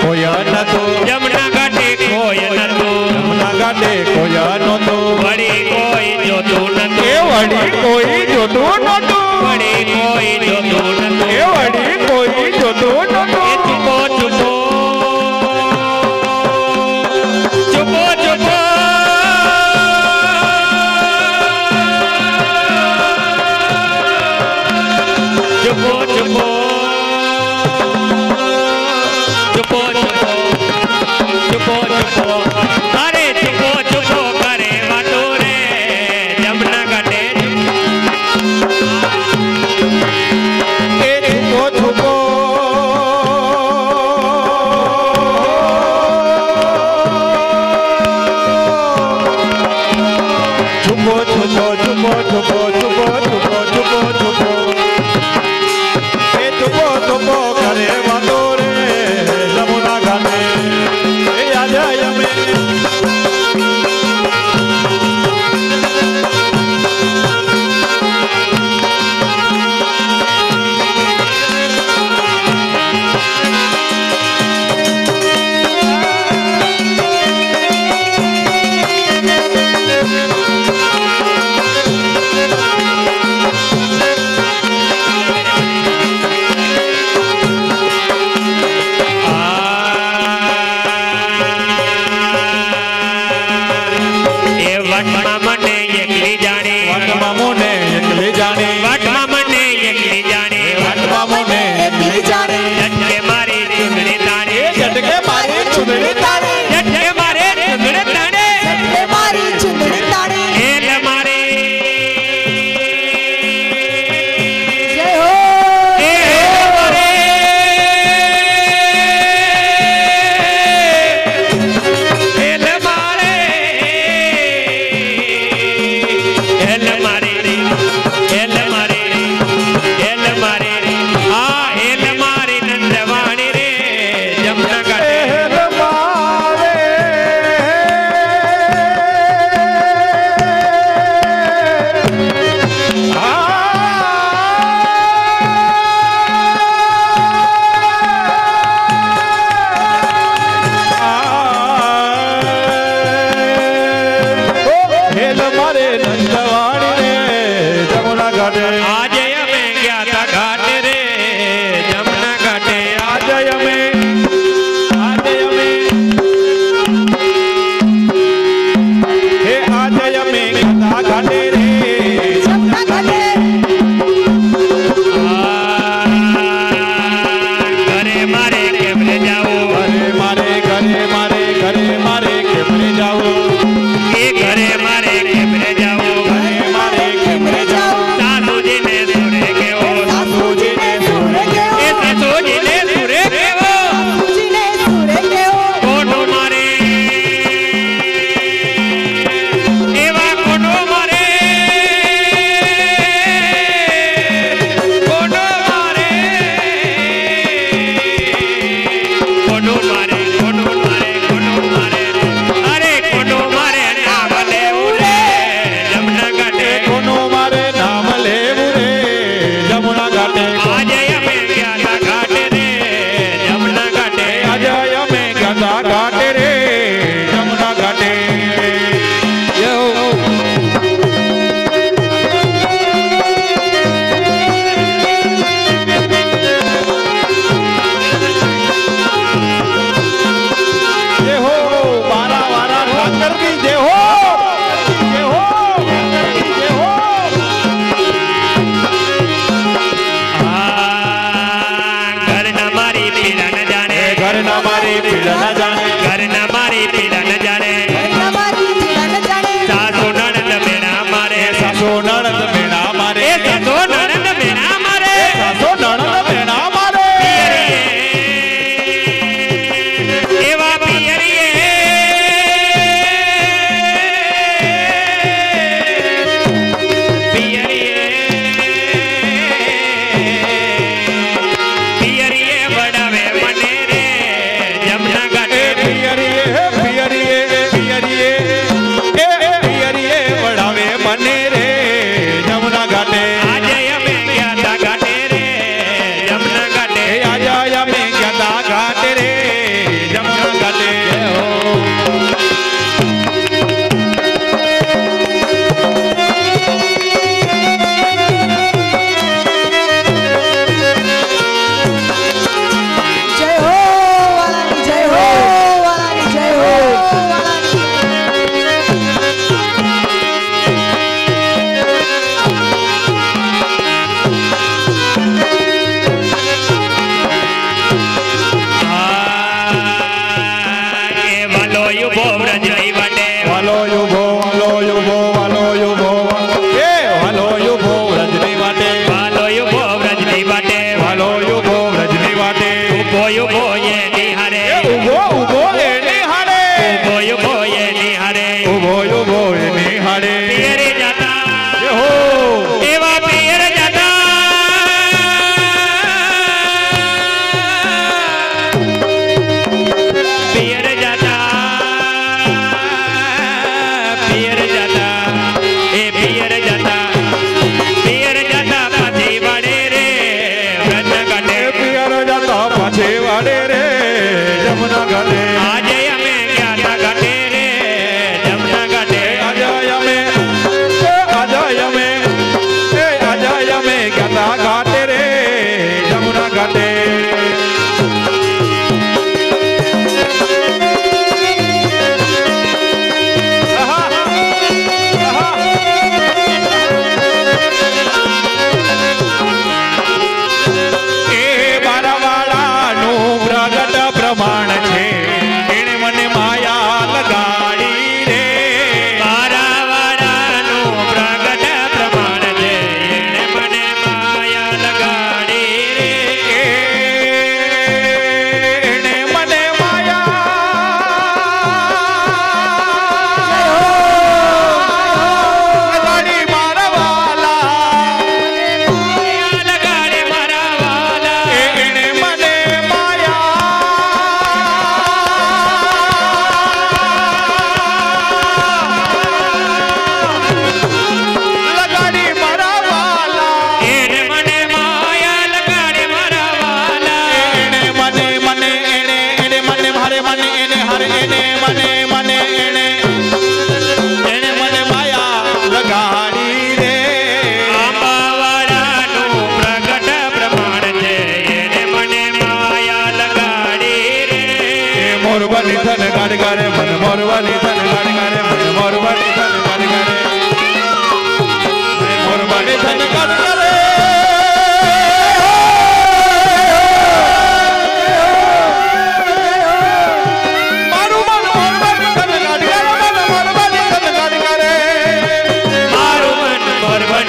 કોઈ નતું, જમના ઘાટે કોઈ નતું, જમના ઘાટે કોઈ નતું, વળી કોઈ જોતું નતું, એ વળી કોઈ જોતું નતું, વળી કોઈ જોતું નતું, એ વળી કોઈ જોતું નતું. એ ચૂપો ચૂપો ચૂપો ચૂપો ચૂપો ચૂપો ચૂપો ચૂપો ચૂપો અરે ચૂપો ચૂપો કરે વાતો રે જમના ઘાટે એ છુપો છુપો છુપો છુપો છુપો છુપો છુપો છુપો છુપો છુપો એ છુપો છુપો કરે વાતો રે જમુના ઘાટે એ આજે અમે ઘરે મારે કેમરે જાવું, ચાલો જે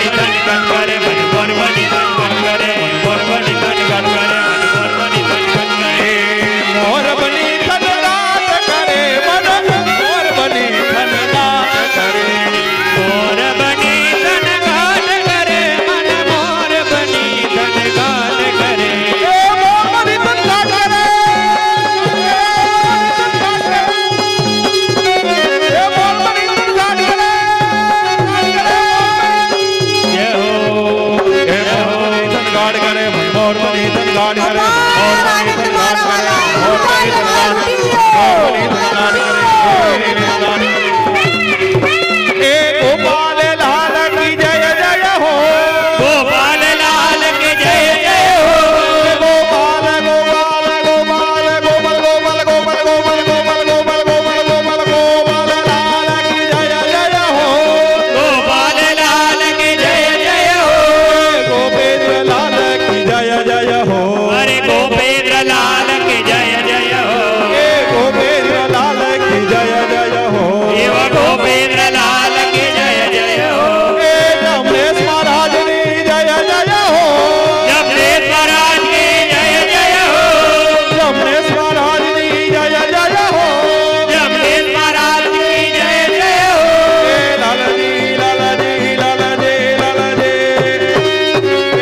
बनी धन गन करे मन मोर बनी धन गन करे मन मोर बनी धन गन करे मन मोर बनी धन गन करे मोर बनी धन गात करे मन मोर बनी धन गात करे मोर बनी धन गात करे मन मोर बनी धन गात करे मोर बनी धन गात करे मोर बनी धन गात करे जय हो धन गाट करे मोर बनी धन गाट करे मोर बनी धन गाट करे मोर बनी धन गाट करे मोर बनी धन गाट करे ए गोपाल लाल की जय जय हो गोपाल लाल की जय जय हो गोपाल गोपाल गोपाल गोपाल गोपाल गोपाल गोपाल गोपाल गोपाल गोपाल गोपाल गोपाल लाल की जय जय हो गोपाल लाल की जय जय हो गोपेंद्र लाल की जय जय हो अरे गोपेंद्र लाल की जय जय हो ए गोपेंद्र लाल की जय जय हो एव गोपेंद्र लाल की जय जय हो ए जमनेश महाराज की जय जय हो जमनेश महाराज की जय जय हो जमनेश महाराज की जय जय हो जमनेश महाराज की जय जय हो ए लालजी लालजी लालजी लालजी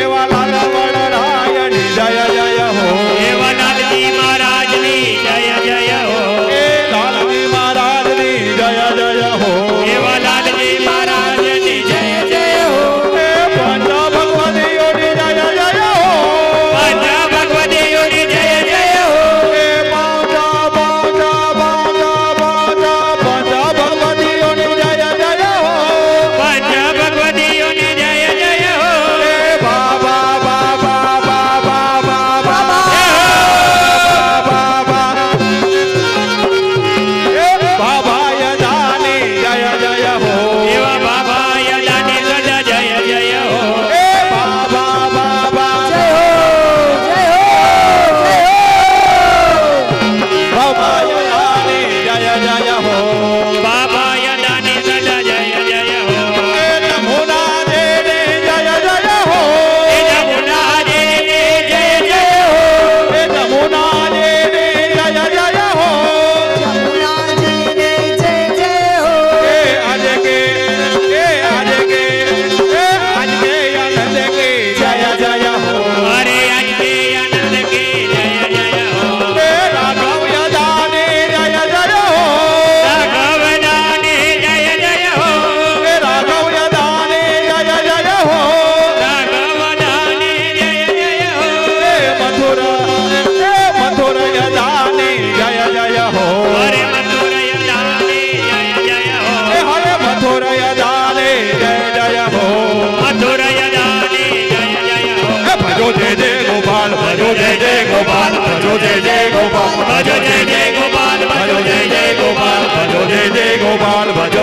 एवा लाल वडरायण जय जय हो एव लालजी महाराज की जय जय हो ए लालजी महाराज की जय जय हो एव लालजी महाराज की जय जय हो ए पंजा भगवती ओरी जय जय हो पंजा भगवती ओरी जय जय हो ए पंजा पंजा पंजा पंजा पंजा भगवती ओरी जय जय हो पंजा भगवती ओरी जय जय हो ए बाबा बाबा बाबा बाबा बाबा ए बाबा यदानी जय जय हो एव बाबा यदानी सदा जय जय हो ए बाबा बाबा बाबा यदानी जय जय हो बाबा यदानी सदा जय जय हो ए नमूना दे दे जय जय हो ए जमुना जी जय जय हो ए नमूना दे दे जय जय हो ए आज के आनंद के जय जय हो अरे आज के आनंद के जय जय हो ए राघव यदानी जय जय हो राघव दानी जय जय हो ए राघव यदानी जय जय हो राघव दानी जय जय हो ए मथुर यदानी जय जय हो अरे मथुर यदानी जय जय हो ए हरे मथुर यदानी जय जय हो मथुर यदानी जय जय हो ए भजो जय जय गोपाल भजो जय जय गोपाल भजो जय जय गोपाल भजो जय जय गोपाल भजो जय जय गोपाल भजो जय जय गोपाल भजो